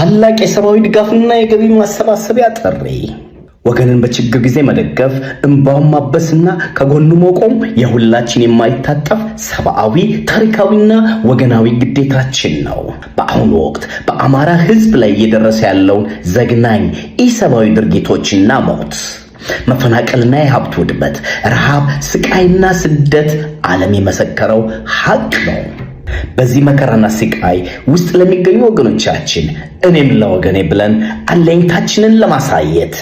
ታላቅ የሰብአዊ ድጋፍና የገቢ ማሰባሰቢያ ጥሪ። ወገንን በችግር ጊዜ መደገፍ፣ እንባውን ማበስና ከጎኑ መቆም የሁላችን የማይታጠፍ ሰብአዊ፣ ታሪካዊና ወገናዊ ግዴታችን ነው። በአሁኑ ወቅት በአማራ ሕዝብ ላይ እየደረሰ ያለውን ዘግናኝ ኢሰብአዊ ድርጊቶችና ሞት፣ መፈናቀልና የሀብት ውድመት፣ ረሃብ፣ ስቃይና ስደት ዓለም የመሰከረው ሀቅ ነው። በዚህ መከራና ስቃይ ውስጥ ለሚገኙ ወገኖቻችን እኔም ለወገኔ ብለን አለኝታችንን ለማሳየት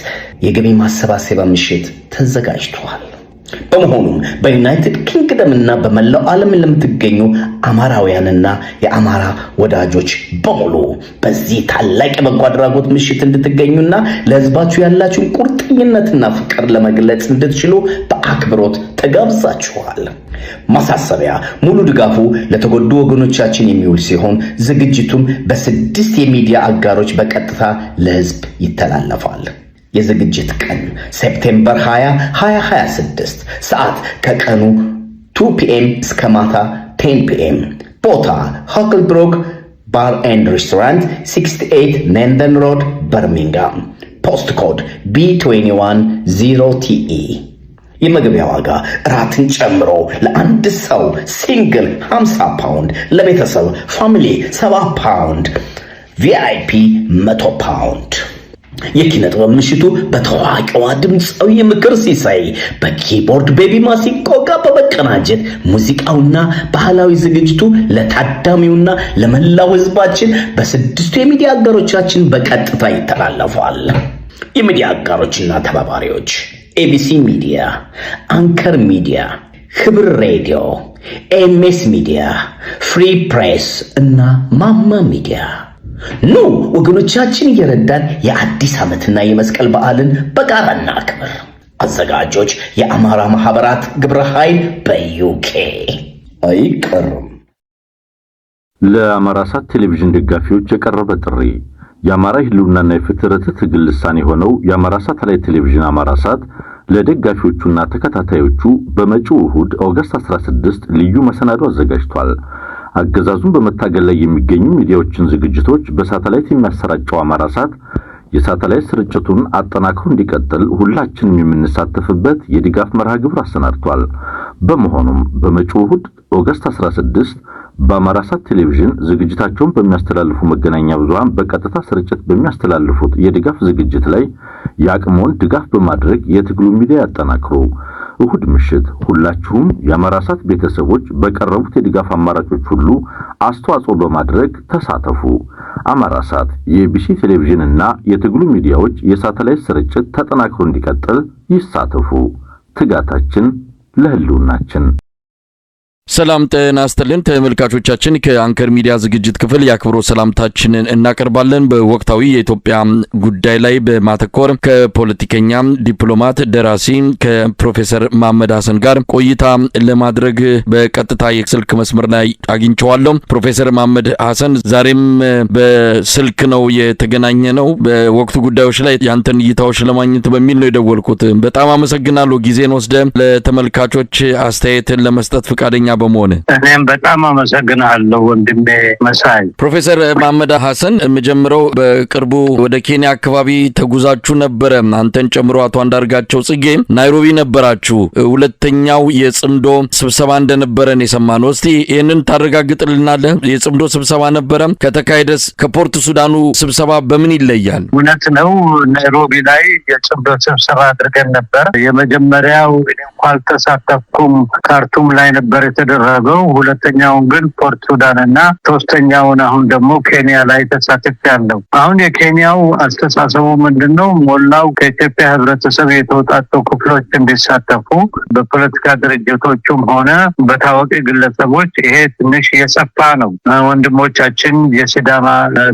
የገቢ ማሰባሰቢያ ምሽት ተዘጋጅቷል። በመሆኑም በዩናይትድ ኪንግደምና በመላው ዓለም ለምትገኙ አማራውያንና የአማራ ወዳጆች በሙሉ በዚህ ታላቅ የበጎ አድራጎት ምሽት እንድትገኙና ለሕዝባችሁ ያላችሁን ቁርጠኝነትና ፍቅር ለመግለጽ እንድትችሉ በአክብሮት ተጋብዛችኋል። ማሳሰቢያ፣ ሙሉ ድጋፉ ለተጎዱ ወገኖቻችን የሚውል ሲሆን ዝግጅቱም በ6 የሚዲያ አጋሮች በቀጥታ ለሕዝብ ይተላለፋል። የዝግጅት ቀን ሴፕቴምበር 20 2026 ሰዓት ከቀኑ 2 PM እስከ ማታ 10 PM። ቦታ ሆክልብሮክ ባር ኤንድ ሬስቶራንት 68 ኔንደን ሮድ በርሚንጋም። ፖስት ኮድ B21 0TE። የመግቢያ ዋጋ ራትን ጨምሮ ለአንድ ሰው ሲንግል 50 ፓውንድ፣ ለቤተሰብ ፋሚሊ 70 ፓውንድ፣ VIP 100 ፓውንድ። የኪነ ጥበብ ምሽቱ በታዋቂዋ ድምፃዊ ምክር ሲሳይ በኪቦርድ ቤቢ ማሲንቆ ጋር በመቀናጀት ሙዚቃውና ባህላዊ ዝግጅቱ ለታዳሚውና ለመላው ሕዝባችን በ6 የሚዲያ አጋሮቻችን በቀጥታ ይተላለፋል። የሚዲያ አጋሮችና ተባባሪዎች ABC ሚዲያ፣ አንከር ሚዲያ፣ ህብር ሬዲዮ፣ ኤምኤስ ሚዲያ፣ ፍሪ ፕሬስ እና ማማ ሚዲያ። ኑ ወገኖቻችን እየረዳን የአዲስ ዓመትና የመስቀል በዓልን በጋራ እናክብር። አዘጋጆች የአማራ ማህበራት ግብረ ኃይል በዩኬ። አይቀርም። ለአማራ ሳት ቴሌቪዥን ደጋፊዎች የቀረበ ጥሪ። የአማራ ህልውናና የፍትህ ትግል ልሳን የሆነው የአማራ ሳተላይት ቴሌቪዥን አማራ ሳት ለደጋፊዎቹና ተከታታዮቹ በመጪው እሁድ ኦገስት 16 ልዩ መሰናዶ አዘጋጅቷል። አገዛዙን በመታገል ላይ የሚገኙ ሚዲያዎችን ዝግጅቶች በሳተላይት የሚያሰራጨው አማራ ሳት የሳተላይት ስርጭቱን አጠናክሮ እንዲቀጥል ሁላችንም የምንሳተፍበት የድጋፍ መርሃ ግብር አሰናድቷል። በመሆኑም በመጪው እሁድ ኦገስት 16 በአማራ ሳት ቴሌቪዥን ዝግጅታቸውን በሚያስተላልፉ መገናኛ ብዙሃን በቀጥታ ስርጭት በሚያስተላልፉት የድጋፍ ዝግጅት ላይ የአቅሞን ድጋፍ በማድረግ የትግሉ ሚዲያ ያጠናክሩ። እሁድ ምሽት ሁላችሁም የአማራ ሳት ቤተሰቦች በቀረቡት የድጋፍ አማራጮች ሁሉ አስተዋጽኦ በማድረግ ተሳተፉ። አማራ ሳት የቢሲ ቴሌቪዥን እና የትግሉ ሚዲያዎች የሳተላይት ስርጭት ተጠናክሮ እንዲቀጥል ይሳተፉ። ትጋታችን ለህልውናችን። ሰላም ጤና ይስጥልን ተመልካቾቻችን፣ ከአንከር ሚዲያ ዝግጅት ክፍል የአክብሮት ሰላምታችንን እናቀርባለን። በወቅታዊ የኢትዮጵያ ጉዳይ ላይ በማተኮር ከፖለቲከኛ ዲፕሎማት፣ ደራሲ ከፕሮፌሰር መሐመድ ሐሰን ጋር ቆይታ ለማድረግ በቀጥታ የስልክ መስመር ላይ አግኝቼዋለሁ። ፕሮፌሰር መሐመድ ሐሰን ዛሬም በስልክ ነው የተገናኘ ነው። በወቅቱ ጉዳዮች ላይ ያንተን እይታዎች ለማግኘት በሚል ነው የደወልኩት። በጣም አመሰግናለሁ ጊዜን ወስደ ለተመልካቾች አስተያየትን ለመስጠት ፈቃደኛ በመሆን። እኔም በጣም አመሰግናለሁ ወንድሜ መሳይ። ፕሮፌሰር መሐመድ ሐሰን መጀመሪያው በቅርቡ ወደ ኬንያ አካባቢ ተጉዛችሁ ነበረ። አንተን ጨምሮ አቶ አንዳርጋቸው ጽጌ ናይሮቢ ነበራችሁ። ሁለተኛው የጽምዶ ስብሰባ እንደነበረን የሰማነው። እስቲ ይሄንን ታረጋግጥልናለህ? የጽምዶ ስብሰባ ነበረ። ከተካሄደስ ከፖርት ሱዳኑ ስብሰባ በምን ይለያል? እውነት ነው። ናይሮቢ ላይ የጽምዶ ስብሰባ አድርገን ነበር። የመጀመሪያው እንኳን አልተሳተፍኩም፣ ካርቱም ላይ ነበር የተደረገው። ሁለተኛውን ግን ፖርት ሱዳንና ሶስተኛውን አሁን ደግሞ ኬንያ ላይ ተሳትፌያለሁ። አሁን የኬንያው አስተሳሰቡ ምንድነው? ሞላው ከኢትዮጵያ ህብረተሰብ የተውጣጡ ክፍሎች እንዲሳተፉ በፖለቲካ ድርጅቶችም ሆነ በታዋቂ ግለሰቦች ይሄ ትንሽ የሰፋ ነው። ወንድሞቻችን የሲዳማ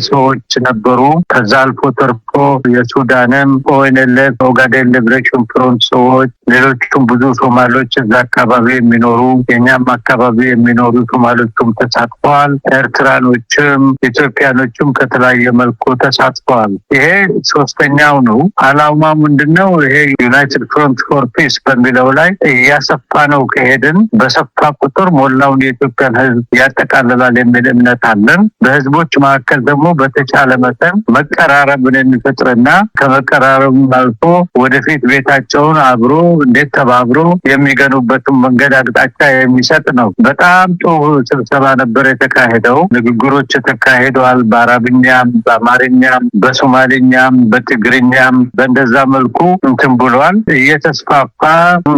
ሰዎች ነበሩ። ከዛ አልፎ ተርፎ የሱዳንም ኦኤንኤልኤፍ ኦጋዴን ሊብሬሽን ፍሮንት ሰዎች፣ ሌሎችም ብዙ ሶማሌዎች እዛ አካባቢ የሚኖሩ የኛም አካባቢ የሚኖሩ ሶማሌዎችም ተሳትፈዋል። ኤርትራኖችም ኢትዮጵያኖችም ከተለያየ መልኩ ተሳትፈዋል። ይሄ ሶስተኛው ነው። አላማ ምንድነው? ይሄ ዩናይትድ ፍሮንት ፎር ፒስ በሚለው ላይ እያሰፋ ነው ከሄድን በሰፋ ቁጥር ሞላውን የኢትዮጵያን ሕዝብ ያጠቃልላል የሚል እምነት አለን። በህዝቦች መካከል ደግሞ በተቻለ መጠን መቀራረብን የሚፈጥርና ከመቀራረቡ አልፎ ወደፊት ቤታቸውን አብሮ እንዴት ተባብሮ የሚገኑበትን መንገድ አቅጣጫ የሚሰጥ ነው። በጣም ጥሩ ስብሰባ ነበር የተካሄደው። ንግግሮች ተካሂደዋል። በአረብኛም፣ በአማርኛም፣ በሶማሊኛም፣ በትግርኛም በእንደዛ መልኩ እንትን ብሏል። እየተስፋፋ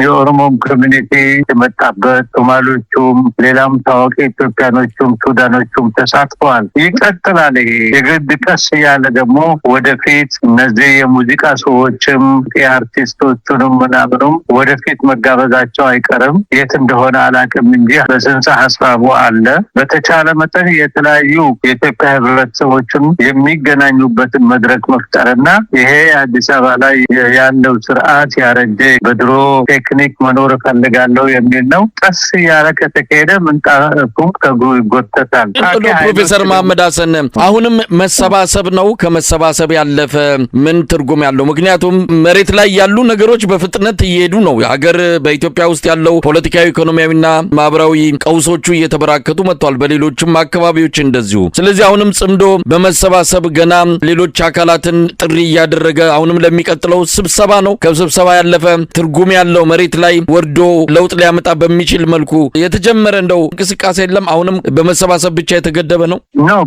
የኦሮሞም ኮሚኒቲ የመጣበት ሶማሌዎቹም፣ ሌላም ታዋቂ ኢትዮጵያኖቹም ሱዳኖቹም ተሳትፈዋል። ይቀጥላል። ይሄ የግድ ቀስ ያለ ደግሞ ወደፊት እነዚህ የሙዚቃ ሰዎችም የአርቲስቶቹንም ምናምኑም ወደፊት መጋበዛቸው አይቀርም። የት እንደሆነ አላውቅም እንጂ በጽንሰ ሀሳቡ አለ። በተቻለ መጠን የተለያዩ የኢትዮጵያ ህብረተሰቦችን የሚገናኙበትን መድረክ መፍጠርና ይሄ አዲስ አበባ ላይ ያለው ስርዓት ያረጀ በድሮ ቴክኒክ መኖር እፈልጋለሁ የሚል ነው። ቀስ ያለ ከተካሄደ ምንጣፉም ከእግሩ ይጎተታል። ፕሮፌሰር መሐመድ ሀሰን አሁንም መሰባሰብ ነው። ከመሰባሰብ ያለፈ ምን ትርጉም ያለው? ምክንያቱም መሬት ላይ ያሉ ነገሮች በፍጥነት እየሄዱ ነው። ሀገር በኢትዮጵያ ውስጥ ያለው ፖለቲካዊ፣ ኢኮኖሚያዊና ማህበራዊ ቀውሶቹ እየተበራከቱ መጥቷል። በሌሎችም አካባቢዎች እንደዚሁ። ስለዚህ አሁንም ጽምዶ በመሰባሰብ ገና ሌሎች አካላትን ጥሪ እያደረገ አሁንም ለሚቀጥለው ስብሰባ ነው። ከስብሰባ ያለፈ ትርጉም ያለው መሬት ላይ ወርዶ ለውጥ ሊያመጣ በሚችል መልኩ የተጀመረ እንደው እንቅስቃሴ የለም። አሁንም በመሰባሰብ ብቻ የተገደበ ነው።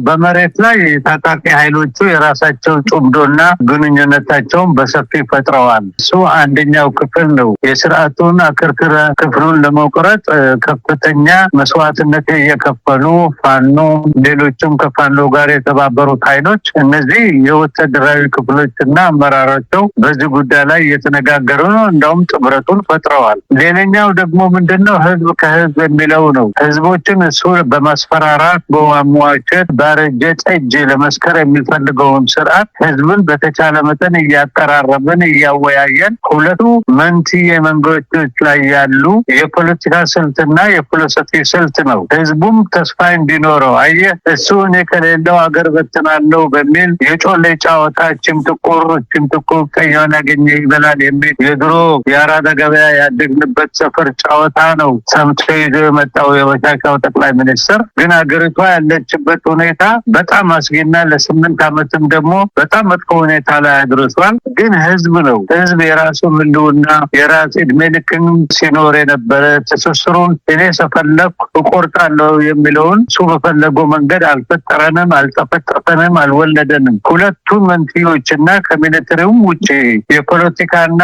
በመሬት ላይ ታጣቂ ኃይሎቹ የራሳቸው ጽምዶና ግንኙነታቸውን በሰፊ ፈጥረዋል። እሱ አንደኛው ክፍል ነው። የስርዓቱን አከርክረ ክፍሉን ለመቁረጥ ከፍተኛ መስዋዕትነት እየከፈሉ ፋኖ፣ ሌሎችም ከፋኖ ጋር የተባበሩት ኃይሎች እነዚህ የወታደራዊ ክፍሎችና አመራራቸው በዚህ ጉዳይ ላይ እየተነጋገሩ ነው። እንደውም ጥምረቱን ፈጥረዋል። ሌላኛው ደግሞ ምንድነው? ህዝብ ከህዝብ የሚለው ነው። ህዝቦችን እሱ በማስፈራራት በማሟቸት ባረጀ ጠጅ ለመስከር የሚፈልገውን ስርዓት ህዝብን በተቻለ መጠን እያቀራረብን እያወያየን ሁለቱ መንትዬ መንገዶች ላይ ያሉ የፖለቲካ ስልትና የፊሎሶፊ ስልት ነው። ህዝቡም ተስፋ እንዲኖረው አየህ እሱ እኔ ከሌለው አገር በትናለው በሚል የጮሌ ጨዋታ ችምጥቁር ቀይዋን ያገኘ ይበላል የሚል የድሮ የአራዳ ገበያ ያደግንበት ሰፈር ጨዋታ ነው ሰምቶ ይዞ የመጣው የበሻሻው ጠቅላይ ሚኒስትር። ግን አገሪቷ ያለችበት ሁኔታ በጣም አስጊና ለ8 ዓመትም ደግሞ በጣም መጥፎ ሁኔታ ላይ አድርሷል። ግን ህዝብ ነው። ህዝብ የራሱ ህልውና የራሱ እድሜ ልክን ሲኖር የነበረ ትስስሩን እኔ ሰፈለኩ እቆርጣለሁ የሚለውን እሱ በፈለገው መንገድ አልፈጠረንም፣ አልተፈጠረንም፣ አልወለደንም። ሁለቱም መንትዮችና ከሚሊተሪውም ውጪ የፖለቲካና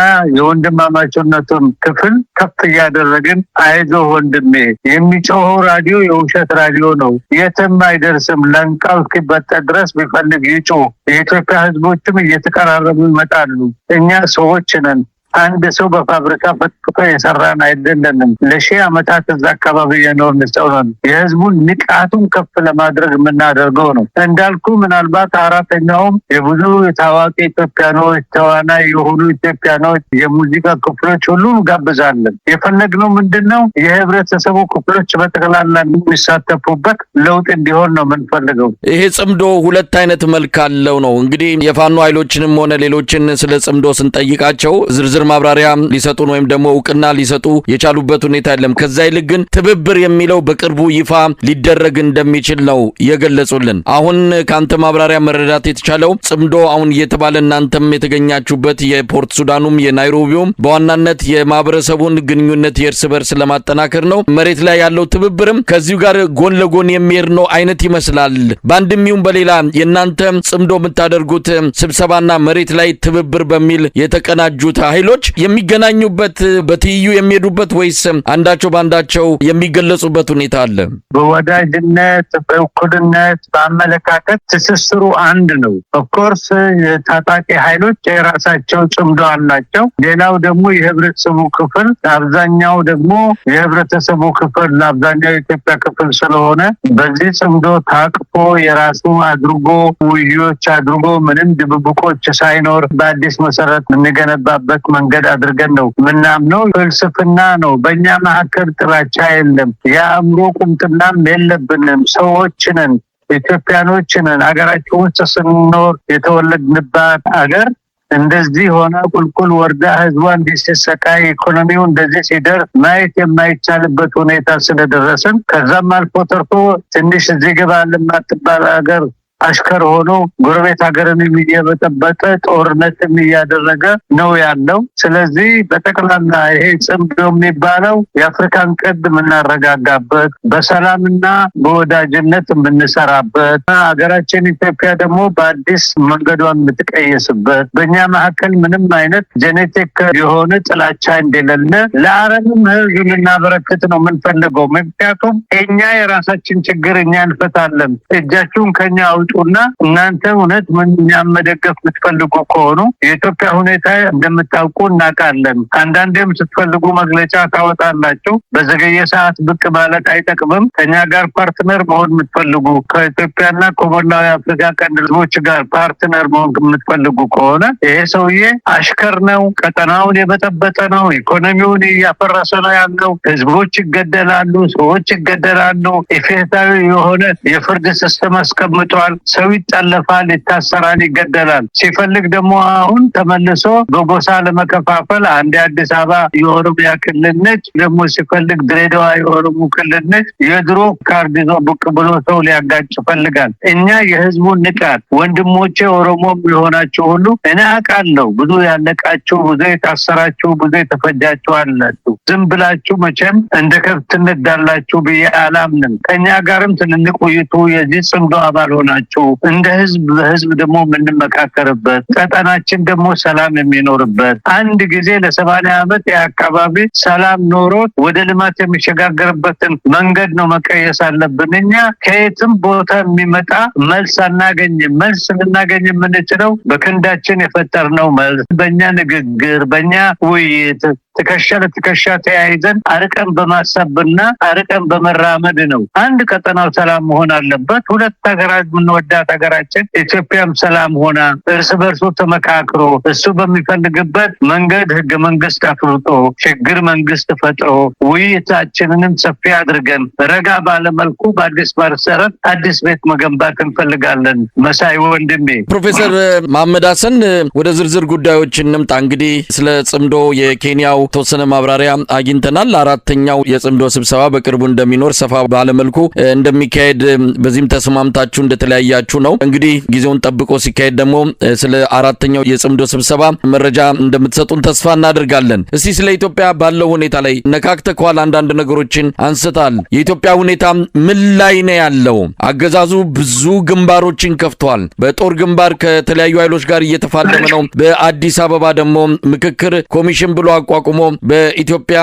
የወንድማማችነቱን ክፍል ከፍ እያደረግን አይዞ ወንድሜ የሚጮኸው ራዲዮ የውሸት ራዲዮ ነው፣ የትም አይደርስም፣ ለንቃው እስኪበጠር ድረስ ቢፈልግ ይጮህ። የኢትዮጵያ ህዝቦችም እየተቀራረቡ ይመጣሉ። እኛ ሰዎች ነን። አንድ ሰው በፋብሪካ ፈጥቶ የሰራን አይደለንም። ለሺህ ዓመታት እዛ አካባቢ የኖርን ሰው ነን። የህዝቡን ንቃቱን ከፍ ለማድረግ የምናደርገው ነው። እንዳልኩ ምናልባት አራተኛውም የብዙ ታዋቂ ኢትዮጵያኖች ተዋናይ የሆኑ ኢትዮጵያኖች የሙዚቃ ክፍሎች ሁሉ እንጋብዛለን። የፈለግነው ምንድነው? የህብረተሰቡ ክፍሎች በጠቅላላ የሚሳተፉበት ለውጥ እንዲሆን ነው የምንፈልገው። ይሄ ጽምዶ ሁለት አይነት መልክ አለው ነው እንግዲህ የፋኖ ኃይሎችንም ሆነ ሌሎችን ስለ ጽምዶ ስንጠይቃቸው ዝርዝር ማብራሪያ ሊሰጡን ወይም ደግሞ እውቅና ሊሰጡ የቻሉበት ሁኔታ የለም። ከዛ ይልቅ ግን ትብብር የሚለው በቅርቡ ይፋ ሊደረግ እንደሚችል ነው የገለጹልን። አሁን ካንተ ማብራሪያ መረዳት የተቻለው ጽምዶ አሁን እየተባለ እናንተም የተገኛችሁበት የፖርት ሱዳኑም የናይሮቢውም በዋናነት የማህበረሰቡን ግንኙነት የእርስ በርስ ለማጠናከር ነው። መሬት ላይ ያለው ትብብርም ከዚሁ ጋር ጎን ለጎን የሚሄድ ነው አይነት ይመስላል። በአንድም ይሁን በሌላ የእናንተ ጽምዶ የምታደርጉት ስብሰባና መሬት ላይ ትብብር በሚል የተቀናጁት ኃይሎች የሚገናኙበት በትይዩ የሚሄዱበት ወይስ አንዳቸው ባንዳቸው የሚገለጹበት ሁኔታ አለ? በወዳጅነት፣ በእኩልነት፣ በአመለካከት ትስስሩ አንድ ነው። ኦፍኮርስ የታጣቂ ኃይሎች የራሳቸው ጽምዶ አላቸው። ሌላው ደግሞ የህብረተሰቡ ክፍል አብዛኛው ደግሞ የህብረተሰቡ ክፍል ለአብዛኛው የኢትዮጵያ ክፍል ስለሆነ በዚህ ጽምዶ ታቅፎ የራሱ አድርጎ ውይይቶች አድርጎ ምንም ድብብቆች ሳይኖር በአዲስ መሰረት የምንገነባበት መንገድ አድርገን ነው ምናምነው። ፍልስፍና ነው። በእኛ መካከል ጥላቻ የለም። የአእምሮ ቁምጥናም የለብንም። ሰዎች ነን፣ ኢትዮጵያኖች ነን። ሀገራችን ውስጥ ስንኖር የተወለድንባት ሀገር እንደዚህ ሆና ቁልቁል ወርዳ ህዝቧ እንዲህ ሲሰቃይ ኢኮኖሚው እንደዚህ ሲደርስ ማየት የማይቻልበት ሁኔታ ስለደረስን ከዛም አልፎ ተርፎ ትንሽ እዚህ ግባ ለማትባል ሀገር አሽከር ሆኖ ጎረቤት ሀገርን እየበጠበጠ ጦርነትም እያደረገ ነው ያለው። ስለዚህ በጠቅላላ ይሄ ጽምዶ የሚባለው የአፍሪካን ቀንድ የምናረጋጋበት በሰላምና በወዳጅነት የምንሰራበት ሀገራችን ኢትዮጵያ ደግሞ በአዲስ መንገዷን የምትቀየስበት በእኛ መካከል ምንም አይነት ጄኔቲክ የሆነ ጥላቻ እንደሌለ ለዓለምም ህዝብ የምናበረክት ነው የምንፈልገው። ምክንያቱም እኛ የራሳችን ችግር እኛ እንፈታለን። እጃችሁን ከኛ ጡና እናንተ እውነት እኛም መደገፍ የምትፈልጉ ከሆኑ የኢትዮጵያ ሁኔታ እንደምታውቁ እናውቃለን። አንዳንዴም ስትፈልጉ መግለጫ ታወጣላችሁ። በዘገየ ሰዓት ብቅ ማለት አይጠቅምም። ከኛ ጋር ፓርትነር መሆን የምትፈልጉ ከኢትዮጵያና ከሞላው የአፍሪካ ቀንድ ህዝቦች ጋር ፓርትነር መሆን የምትፈልጉ ከሆነ ይሄ ሰውዬ አሽከር ነው፣ ቀጠናውን የበጠበጠ ነው፣ ኢኮኖሚውን እያፈረሰ ነው ያለው። ህዝቦች ይገደላሉ፣ ሰዎች ይገደላሉ። ኢፍትሃዊ የሆነ የፍርድ ሲስተም አስቀምጧል። ሰው ይጠለፋል፣ ይታሰራል፣ ይገደላል። ሲፈልግ ደግሞ አሁን ተመልሶ በጎሳ ለመከፋፈል አንድ አዲስ አበባ የኦሮሚያ ክልል ነች፣ ደግሞ ሲፈልግ ድሬዳዋ የኦሮሞ ክልል ነች። የድሮ ካርድ ይዞ ብቅ ብሎ ሰው ሊያጋጭ ይፈልጋል። እኛ የህዝቡን ንቃት ወንድሞቼ ኦሮሞም የሆናችሁ ሁሉ እኔ አውቃለሁ። ብዙ ያለቃችሁ፣ ብዙ የታሰራችሁ፣ ብዙ የተፈጃችሁ አላችሁ። ዝም ብላችሁ መቼም እንደ ከብት እንዳላችሁ ብዬ አላምንም። ከኛ ጋርም ትልልቅ ውይይቱ የዚህ ጽምዶ አባል ሆናችሁ እንደ ህዝብ በህዝብ ደግሞ የምንመካከርበት ቀጠናችን ደግሞ ሰላም የሚኖርበት አንድ ጊዜ ለ80 ዓመት የአካባቢ ሰላም ኖሮት ወደ ልማት የሚሸጋገርበትን መንገድ ነው መቀየስ አለብን። እኛ ከየትም ቦታ የሚመጣ መልስ አናገኝም። መልስ ልናገኝ የምንችለው በክንዳችን የፈጠርነው መልስ፣ በእኛ ንግግር፣ በእኛ ውይይት ትከሻ ለትከሻ ተያይዘን አርቀን በማሰብና አርቀን በመራመድ ነው። አንድ ቀጠናው ሰላም መሆን አለበት። ሁለት ሀገራት የምንወዳት ሀገራችን ኢትዮጵያም ሰላም ሆና እርስ በርሱ ተመካክሮ እሱ በሚፈልግበት መንገድ ህገ መንግስት አፍርጦ ሽግግር መንግስት ፈጥሮ ውይይታችንንም ሰፊ አድርገን ረጋ ባለመልኩ በአዲስ መሰረት አዲስ ቤት መገንባት እንፈልጋለን። መሳይ ወንድሜ። ፕሮፌሰር መሐመድ ሀሰን ወደ ዝርዝር ጉዳዮች እንምጣ። እንግዲህ ስለ ጽምዶ የኬንያው ተወሰነ ማብራሪያ አግኝተናል። አራተኛው የጽምዶ ስብሰባ በቅርቡ እንደሚኖር ሰፋ ባለመልኩ እንደሚካሄድ በዚህም ተስማምታችሁ እንደተለያያችሁ ነው። እንግዲህ ጊዜውን ጠብቆ ሲካሄድ ደግሞ ስለ አራተኛው የጽምዶ ስብሰባ መረጃ እንደምትሰጡን ተስፋ እናደርጋለን። እስቲ ስለ ኢትዮጵያ ባለው ሁኔታ ላይ ነካክተኳል፣ አንዳንድ ነገሮችን አንስታል። የኢትዮጵያ ሁኔታ ምን ላይ ነው ያለው? አገዛዙ ብዙ ግንባሮችን ከፍቷል። በጦር ግንባር ከተለያዩ ኃይሎች ጋር እየተፋለመ ነው። በአዲስ አበባ ደግሞ ምክክር ኮሚሽን ብሎ አቋቁሞ በኢትዮጵያ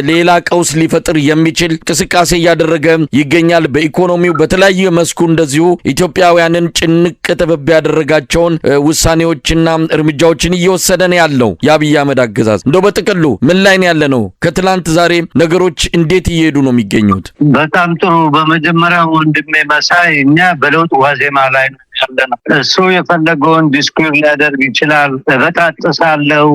ሌላ ቀውስ ሊፈጥር የሚችል እንቅስቃሴ እያደረገ ይገኛል። በኢኮኖሚው በተለያየ መስኩ እንደዚሁ ኢትዮጵያውያንን ጭንቅ ጥብብ ያደረጋቸውን ውሳኔዎችና እርምጃዎችን እየወሰደ ነው ያለው የአብይ አህመድ አገዛዝ። እንደው በጥቅሉ ምን ላይ ነው ያለ ነው? ከትላንት ዛሬ ነገሮች እንዴት እየሄዱ ነው የሚገኙት? በጣም ጥሩ። በመጀመሪያ ወንድሜ መሳይ እኛ በለውጥ ዋዜማ ላይ ነው ያለነው። እሱ የፈለገውን ዲስኩር ሊያደርግ ይችላል። በጣጥሳለው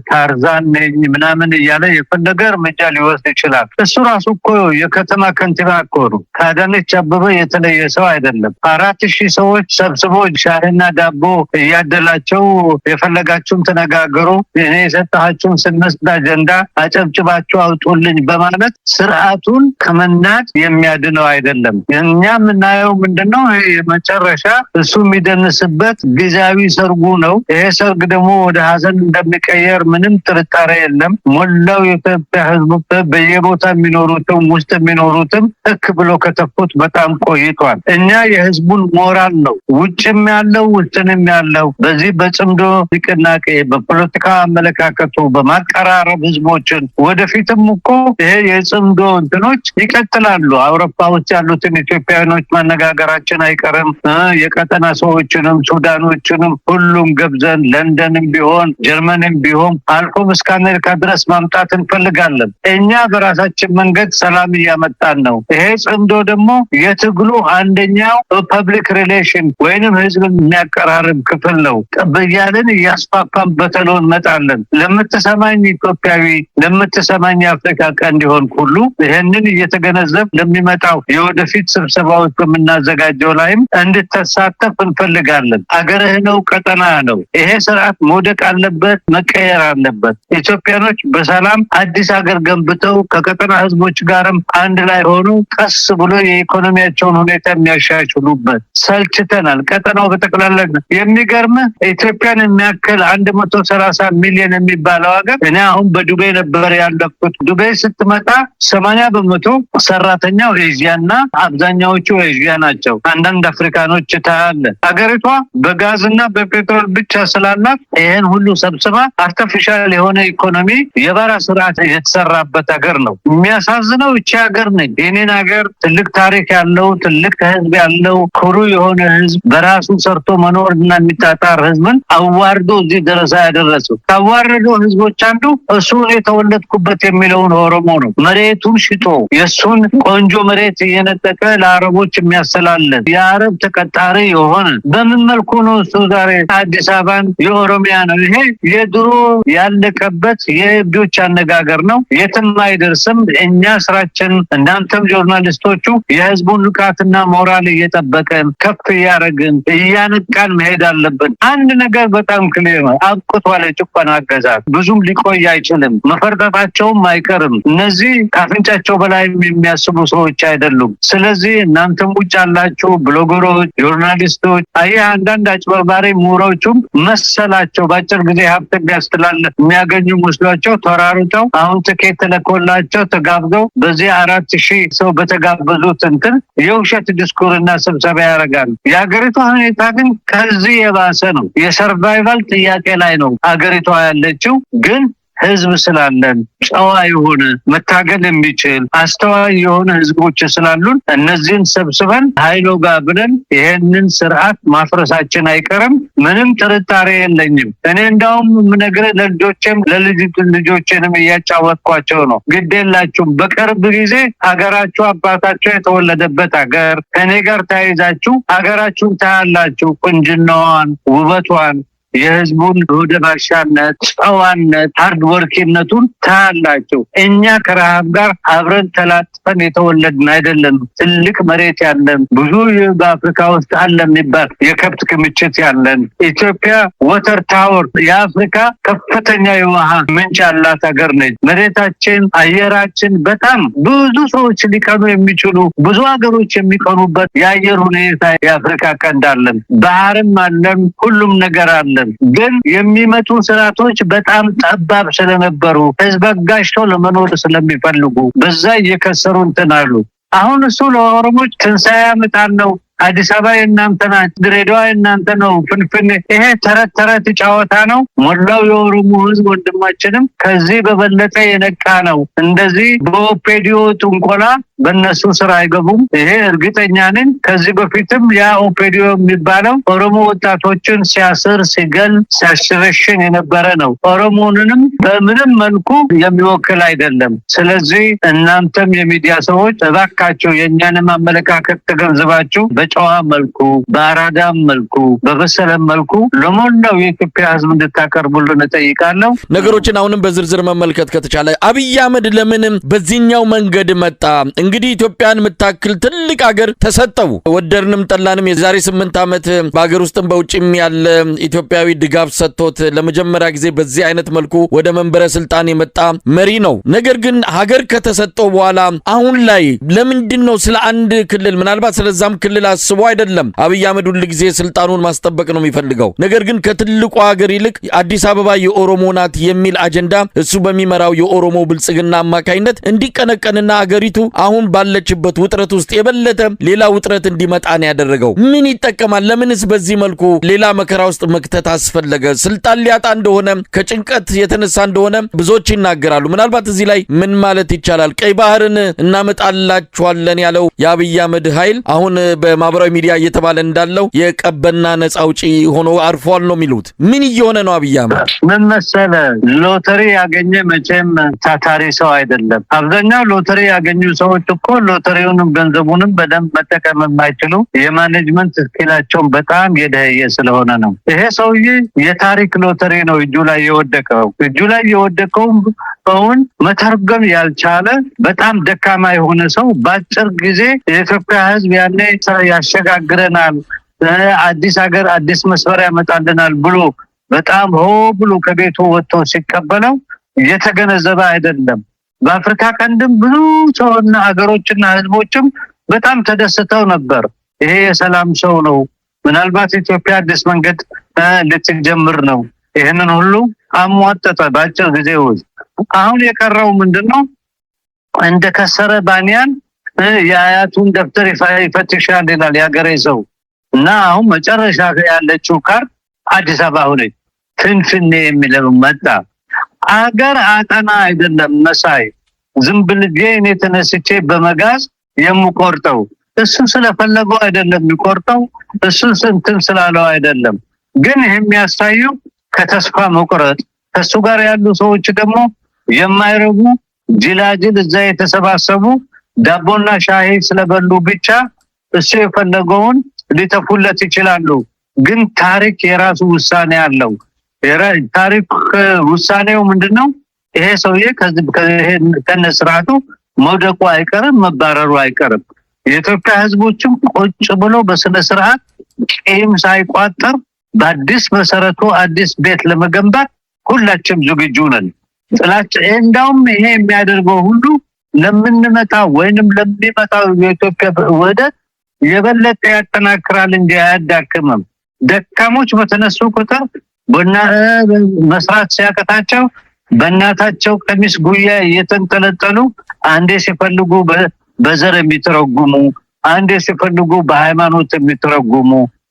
ታርዛን ነኝ ምናምን እያለ የፈለገ እርምጃ ሊወስድ ይችላል። እሱ ራሱ እኮ የከተማ ከንቲባ እኮ ነው። ከአዳነች አበበ የተለየ ሰው አይደለም። 4000 ሰዎች ሰብስቦ ሻይና ዳቦ እያደላቸው የፈለጋችሁን ተነጋገሩ፣ እኔ የሰጣችሁን ስንስት አጀንዳ አጨብጭባችሁ አውጡልኝ በማለት ስርዓቱን ከመናድ የሚያድነው አይደለም። እኛ የምናየው ምንድነው? የመጨረሻ እሱ የሚደንስበት ጊዜያዊ ሰርጉ ነው። ይሄ ሰርግ ደግሞ ወደ ሀዘን እንደሚቀየር ምንም ጥርጣሬ የለም። ሞላው የኢትዮጵያ ህዝብ በየቦታ የሚኖሩትም ውስጥ የሚኖሩትም እክ ብሎ ከተፉት በጣም ቆይቷል። እኛ የህዝቡን ሞራል ነው ውጭም ያለው ውስጥንም ያለው በዚህ በጽምዶ ንቅናቄ በፖለቲካ አመለካከቱ በማቀራረብ ህዝቦችን ወደፊትም እኮ ይሄ የጽምዶ እንትኖች ይቀጥላሉ። አውሮፓ ውስጥ ያሉትን ኢትዮጵያውያኖች ማነጋገራችን አይቀርም። የቀጠና ሰዎችንም ሱዳኖችንም ሁሉም ገብዘን ለንደንም ቢሆን ጀርመንም ቢሆን አልፎም እስከ አሜሪካ ድረስ ማምጣት እንፈልጋለን። እኛ በራሳችን መንገድ ሰላም እያመጣን ነው። ይሄ ጽምዶ ደግሞ የትግሉ አንደኛው ፐብሊክ ሪሌሽን ወይንም ህዝብን የሚያቀራርብ ክፍል ነው። ቀበያልን እያስፋፋን በተለው እንመጣለን። ለምትሰማኝ ኢትዮጵያዊ፣ ለምትሰማኝ አፍሪካ ቀንድ ይሆን ሁሉ ይሄንን እየተገነዘብ ለሚመጣው የወደፊት ስብሰባዎች በምናዘጋጀው ላይም እንድትሳተፍ እንፈልጋለን። አገርህ ነው፣ ቀጠና ነው። ይሄ ስርዓት መውደቅ አለበት፣ መቀየር አለበት። ኢትዮጵያኖች በሰላም አዲስ ሀገር ገንብተው ከቀጠና ህዝቦች ጋርም አንድ ላይ ሆኑ ቀስ ብሎ የኢኮኖሚያቸውን ሁኔታ የሚያሻሽሉበት። ሰልችተናል። ቀጠናው በጠቅላላ የሚገርም ኢትዮጵያን የሚያክል 130 ሚሊዮን የሚባለው ሀገር እኔ አሁን በዱባይ ነበር ያለኩት። ዱባይ ስትመጣ 80% ሰራተኛው ኤዥያና አብዛኛዎቹ ኤዥያ ናቸው። አንዳንድ አፍሪካኖች ታያለ። ሀገሪቷ በጋዝና በፔትሮል ብቻ ስላላት ይሄን ሁሉ ሰብስባ አርቲፊሻል የሆነ ኢኮኖሚ የባራ ስርዓት የተሰራበት ሀገር ነው። የሚያሳዝነው እቺ ሀገር ነች። የኔን ሀገር ትልቅ ታሪክ ያለው ትልቅ ህዝብ ያለው ኩሩ የሆነ ህዝብ በራሱ ሰርቶ መኖርና የሚታጣር ህዝብን አዋርዶ እዚህ ደረጃ ያደረሰው ታዋረዶ ህዝቦች አንዱ እሱ የተወለድኩበት የሚለውን ኦሮሞ ነው። መሬቱን ሽጦ የሱን ቆንጆ መሬት እየነጠቀ ለአረቦች የሚያስተላልፍ የአረብ ተቀጣሪ የሆነ በምን መልኩ ነው እሱ ዛሬ አዲስ አበባን የኦሮሚያ ነው? ይሄ የድሮ ያለቀበት የእብዶች አነጋገር ነው። የትም አይደርስም። እኛ ስራችን እናንተም ጆርናሊስቶቹ የህዝቡን ንቃትና ሞራል እየጠበቀን ከፍ እያደረግን እያነቃን መሄድ አለብን። አንድ ነገር በጣም ክሊር ነው። አብቅቷል የጭቆና አገዛዝ። ብዙም ሊቆይ አይችልም። መፈርጠጣቸውም አይቀርም። እነዚህ ካፍንጫቸው በላይ የሚያስቡ ሰዎች አይደሉም። ስለዚህ እናንተም ውጭ ያላችሁ ብሎገሮች፣ ጆርናሊስቶች አንዳንድ አጭበርባሪ ምሁሮቹም መሰላቸው በአጭር ጊዜ ሀብት ያስተላልፍ የሚያገኙ መስሏቸው ተራሩጠው አሁን ትኬት ተለኮላቸው ተጋብዘው በዚህ 4000 ሰው በተጋበዙት እንትን የውሸት ዲስኩርና ስብሰባ ያደርጋሉ። የሀገሪቷ ሁኔታ ግን ከዚህ የባሰ ነው። የሰርቫይቫል ጥያቄ ላይ ነው ሀገሪቷ ያለችው። ግን ህዝብ ስላለን ጨዋ የሆነ መታገል የሚችል አስተዋይ የሆነ ህዝቦች ስላሉን እነዚህን ሰብስበን ኃይሎ ጋር ብለን ይሄንን ስርዓት ማፍረሳችን አይቀርም። ምንም ጥርጣሬ የለኝም። እኔ እንዳውም ምነግረ ለልጆችም ለልጆችንም እያጫወትኳቸው ነው። ግዴላችሁም በቅርብ ጊዜ ሀገራችሁ አባታችሁ የተወለደበት ሀገር ከኔ ጋር ተያይዛችሁ ሀገራችሁን ታያላችሁ። ቁንጅናዋን፣ ውበቷን፣ የህዝቡን ወደ ባሻነት፣ ጨዋነት፣ ሃርድ ወርኪነቱን ታያላችሁ። እኛ ከረሃብ ጋር አብረን ተላጥፈን የተወለድን አይደለም። ትልቅ መሬት ያለን ብዙ በአፍሪካ ውስጥ አለ የሚባል የከብት ክምችት ያለን ኢትዮጵያ ወተር ታወር የአፍሪካ ከፍተኛ የውሃ ምንጭ ያላት ሀገር ነች። መሬታችን፣ አየራችን በጣም ብዙ ሰዎች ሊቀኑ የሚችሉ ብዙ ሀገሮች የሚቀኑበት የአየር ሁኔታ የአፍሪካ ቀንድ አለን። ባህርም አለን። ሁሉም ነገር አለን። ግን የሚመጡ ስርዓቶች በጣም ጠባብ ስለነበሩ ህዝብ አጋጭተው ለመኖር ስለሚፈልጉ በዛ እየከሰሩ እንትናሉ። አሁን እሱ ለኦሮሞች ትንሳኤ ያመጣለው አዲስ አበባ የእናንተ ናት፣ ድሬዳዋ የእናንተ ነው፣ ፍንፍኔ ይሄ ተረት ጨዋታ ነው። ሞላው የኦሮሞ ህዝብ ወንድማችንም ከዚህ በበለጠ የነቃ ነው። እንደዚህ በኦፔዲዮ ጥንቆላ በእነሱ ስራ አይገቡም። ይሄ እርግጠኛ ነኝ። ከዚህ በፊትም ያ ኦፔዲዮ የሚባለው ኦሮሞ ወጣቶችን ሲያስር፣ ሲገል፣ ሲያሽረሽን የነበረ ነው። ኦሮሞንንም በምንም መልኩ የሚወክል አይደለም። ስለዚህ እናንተም የሚዲያ ሰዎች እባካችሁ የእኛንም አመለካከት ተገንዝባችሁ በጨዋ መልኩ፣ በአራዳም መልኩ፣ በበሰለም መልኩ ለሞላው የኢትዮጵያ ህዝብ እንድታቀርቡልን እጠይቃለሁ። ነገሮችን አሁንም በዝርዝር መመልከት ከተቻለ አብይ አህመድ ለምንም በዚህኛው መንገድ መጣ? እንግዲህ ኢትዮጵያን የምታክል ትልቅ ሀገር ተሰጠው። ወደድንም ጠላንም የዛሬ 8 ዓመት በሀገር ውስጥም በውጭም ያለ ኢትዮጵያዊ ድጋፍ ሰጥቶት ለመጀመሪያ ጊዜ በዚህ አይነት መልኩ ወደ መንበረ ስልጣን የመጣ መሪ ነው። ነገር ግን ሀገር ከተሰጠው በኋላ አሁን ላይ ለምንድነው ስለ አንድ ክልል ምናልባት ስለዛም ክልል አስቦ አይደለም አብይ አህመድ ሁሉ ጊዜ ስልጣኑን ማስጠበቅ ነው የሚፈልገው። ነገር ግን ከትልቁ ሀገር ይልቅ አዲስ አበባ የኦሮሞ ናት የሚል አጀንዳ እሱ በሚመራው የኦሮሞ ብልጽግና አማካይነት እንዲቀነቀንና ሀገሪቱ አሁን አሁን ባለችበት ውጥረት ውስጥ የበለጠ ሌላ ውጥረት እንዲመጣ ነው ያደረገው። ምን ይጠቀማል? ለምንስ በዚህ መልኩ ሌላ መከራ ውስጥ መክተት አስፈለገ? ስልጣን ሊያጣ እንደሆነ ከጭንቀት የተነሳ እንደሆነ ብዙዎች ይናገራሉ። ምናልባት እዚህ ላይ ምን ማለት ይቻላል? ቀይ ባህርን እናመጣላችኋለን ያለው የአብይ አህመድ ኃይል አሁን በማህበራዊ ሚዲያ እየተባለ እንዳለው የቀበና ነፃ አውጪ ሆኖ አርፏል ነው የሚሉት። ምን እየሆነ ነው አብይ አህመድ? ምን መሰለ፣ ሎተሪ ያገኘ መቼም ታታሪ ሰው አይደለም። አብዛኛው ሎተሪ ያገኙ ሰዎች እኮ ሎተሪውንም ገንዘቡንም በደንብ መጠቀም የማይችሉ የማኔጅመንት ስኪላቸውን በጣም የደህየ ስለሆነ ነው። ይሄ ሰውዬ የታሪክ ሎተሪ ነው እጁ ላይ የወደቀው። እጁ ላይ የወደቀው አሁን መተርጎም ያልቻለ በጣም ደካማ የሆነ ሰው በአጭር ጊዜ የኢትዮጵያ ሕዝብ ያኔ ያሸጋግረናል፣ አዲስ ሀገር አዲስ መስመር ያመጣልናል ብሎ በጣም ሆ ብሎ ከቤቱ ወጥቶ ሲቀበለው የተገነዘበ አይደለም። በአፍሪካ ቀንድም ብዙ ሰውና ሀገሮችና ህዝቦችም በጣም ተደስተው ነበር። ይሄ የሰላም ሰው ነው፣ ምናልባት ኢትዮጵያ አዲስ መንገድ ልትጀምር ነው። ይህንን ሁሉ አሟጠጠ በአጭር ጊዜ ውስጥ። አሁን የቀረው ምንድነው? እንደ ከሰረ ባንያን የአያቱን ደብተር ይፈትሻል ይላል ያገሬ ሰው። እና አሁን መጨረሻ ያለችው ካርድ አዲስ አበባ ሆነች። ፍንፍኔ የሚለው መጣ። አገር አጠና አይደለም መሳይ፣ ዝም ብልጌ እኔ ተነስቼ በመጋዝ የምቆርጠው እሱ ስለፈለገው አይደለም የሚቆርጠው፣ እሱ እንትን ስላለው አይደለም። ግን ይሄ የሚያሳየው ከተስፋ መቁረጥ፣ ከሱ ጋር ያሉ ሰዎች ደግሞ የማይረቡ ጅላጅል እዛ የተሰባሰቡ ዳቦና ሻሂ ስለበሉ ብቻ እሱ የፈለገውን ሊተፉለት ይችላሉ። ግን ታሪክ የራሱ ውሳኔ አለው። ታሪክ ውሳኔው ምንድነው? ይሄ ሰውዬ ከነስርዓቱ መውደቁ አይቀርም፣ መባረሩ አይቀርም። የኢትዮጵያ ህዝቦችም ቁጭ ብሎ በስነ ስርዓት ቂም ሳይቋጠር በአዲስ መሰረቱ አዲስ ቤት ለመገንባት ሁላችንም ዝግጁ ነን። ጥላቻ እንዳውም ይሄ የሚያደርገው ሁሉ ለምንመጣው ወይንም ለሚመጣው የኢትዮጵያ ውህደት የበለጠ ያጠናክራል እንጂ አያዳክምም። ደካሞች በተነሱ ቁጥር መስራት ሲያቀታቸው በእናታቸው ቀሚስ ጉያ እየተንጠለጠሉ አንዴ ሲፈልጉ በዘር የሚተረጉሙ፣ አንዴ ሲፈልጉ በሃይማኖት የሚተረጉሙ፣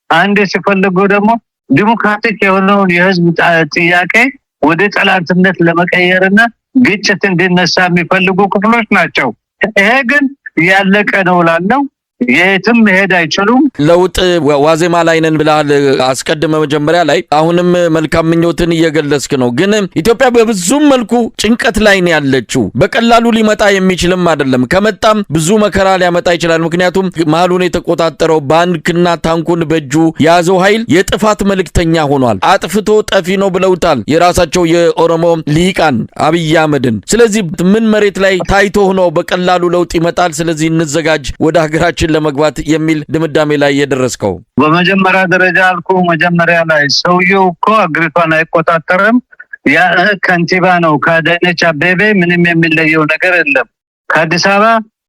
አንዴ ሲፈልጉ ደግሞ ዲሞክራቲክ የሆነውን የህዝብ ጥያቄ ወደ ጠላትነት ለመቀየርና ግጭት እንዲነሳ የሚፈልጉ ክፍሎች ናቸው። ይሄ ግን ያለቀ ነው ላለው የትም መሄድ አይችሉም። ለውጥ ዋዜማ ላይ ነን ብለሃል አስቀድመ መጀመሪያ ላይ። አሁንም መልካም ምኞትን እየገለጽክ ነው። ግን ኢትዮጵያ በብዙ መልኩ ጭንቀት ላይ ነው ያለችው። በቀላሉ ሊመጣ የሚችልም አይደለም። ከመጣም ብዙ መከራ ሊያመጣ ይችላል። ምክንያቱም መሀሉን የተቆጣጠረው ባንክና ታንኩን በእጁ የያዘው ኃይል የጥፋት መልእክተኛ ሆኗል። አጥፍቶ ጠፊ ነው ብለውታል የራሳቸው የኦሮሞ ሊቃን አብይ አህመድን። ስለዚህ ምን መሬት ላይ ታይቶ ሆኖ በቀላሉ ለውጥ ይመጣል፣ ስለዚህ እንዘጋጅ ወደ ሀገራችን ለመግባት የሚል ድምዳሜ ላይ የደረስከው? በመጀመሪያ ደረጃ አልኩ መጀመሪያ ላይ ሰውየው እኮ አገሪቷን አይቆጣጠርም። ያ ከንቲባ ነው። ከአዳነች አቤቤ ምንም የሚለየው ነገር የለም። ከአዲስ አበባ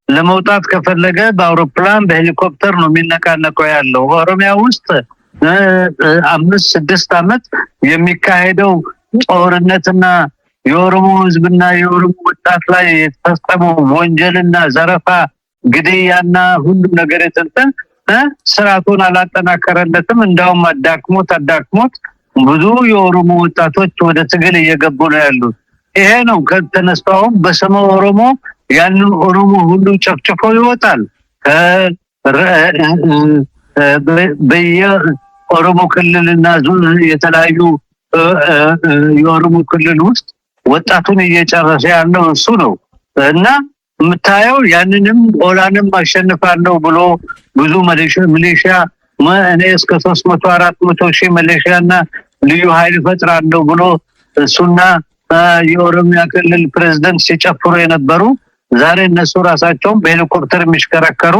ለመውጣት ከፈለገ በአውሮፕላን በሄሊኮፕተር ነው የሚነቃነቀው ያለው። ኦሮሚያ ውስጥ 5-6 ዓመት የሚካሄደው ጦርነትና የኦሮሞ ህዝብና የኦሮሞ ወጣት ላይ የተፈጸመው ወንጀልና ዘረፋ፣ ግድያና ሁሉም ነገር የተንተን ስርዓቱን አላጠናከረለትም። እንዳውም አዳክሞት ብዙ የኦሮሞ ወጣቶች ወደ ትግል እየገቡ ነው ያሉት። ይሄ ነው ከተነሳውም በስመ ኦሮሞ ያንን ኦሮሞ ሁሉ ጨፍጭፎ ይወጣል። በየኦሮሞ ክልልና የተለያዩ የኦሮሞ ክልል ውስጥ ወጣቱን እየጨረሰ ያለው እሱ ነው እና የምታየው ያንንም ኦላንም አሸንፋለሁ ብሎ ብዙ ሚሊሺያ እኔ እስከ 300-400 ሺህ ሚሊሺያና ልዩ ኃይል ፈጥራለሁ ብሎ እሱና የኦሮሚያ ክልል ፕሬዝዳንት ሲጨፍሩ የነበሩ ዛሬ እነሱ ራሳቸውን በሄሊኮፕተር የሚሽከረከሩ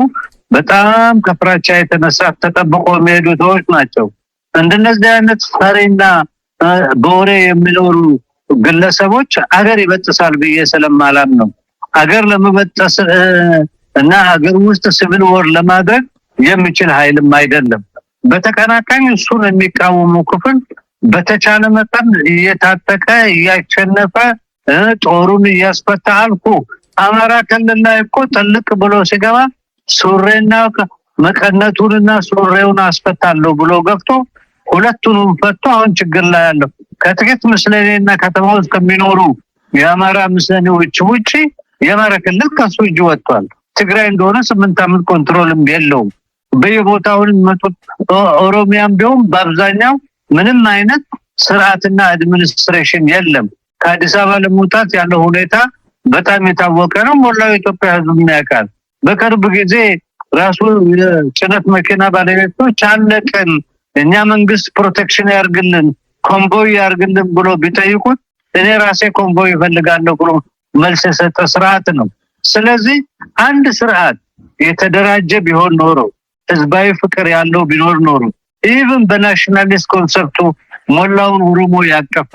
በጣም ከፍራቻ የተነሳ ተጠብቆ የሚሄዱ ሰዎች ናቸው። እንደነዚህ አይነት ፈሪና በወሬ የሚኖሩ ግለሰቦች አገር ይበጥሳል ብዬ ስለማላም ነው። አገር ለመበጠስ እና አገር ውስጥ ሲቪል ወር ለማድረግ የሚችል ኃይልም አይደለም። በተቀናቃኝ እሱን የሚቃወሙ ክፍል በተቻለ መጠን እየታጠቀ እያሸነፈ ጦሩን እያስፈታ አልኩ አማራ ክልል ላይ እኮ ጥልቅ ብሎ ሲገባ ሱሬና መቀነቱንና ሱሬውን አስፈታለሁ ብሎ ገብቶ ሁለቱንም ፈቶ አሁን ችግር ላይ ያለው ከጥቂት ምስለኔና ከተማ ውስጥ ከሚኖሩ የአማራ ምስለኔዎች ውጪ የአማራ ክልል ከሱ እጅ ወጥቷል። ትግራይ እንደሆነ 8 ዓመት ኮንትሮልም የለውም። በየቦታው መጡት። ኦሮሚያም ቢሆን በአብዛኛው ምንም አይነት ስርዓትና አድሚኒስትሬሽን የለም። ከአዲስ አበባ ለመውጣት ያለው ሁኔታ በጣም የታወቀ ነው። ሞላው ኢትዮጵያ ህዝብ ያውቃል። በቅርብ ጊዜ ራሱ የጭነት መኪና ባለቤቶች አለቀን እኛ መንግስት ፕሮቴክሽን ያርግልን ኮምቦይ ያርግልን ብሎ ቢጠይቁት እኔ ራሴ ኮምቦይ እፈልጋለሁ ብሎ መልስ የሰጠ ስርዓት ነው። ስለዚህ አንድ ስርዓት የተደራጀ ቢሆን ኖሮ ህዝባዊ ፍቅር ያለው ቢኖር ኖሮ ኢቭን በናሽናሊስት ኮንሰፕቱ ሞላውን ኦሮሞ ያቀፈ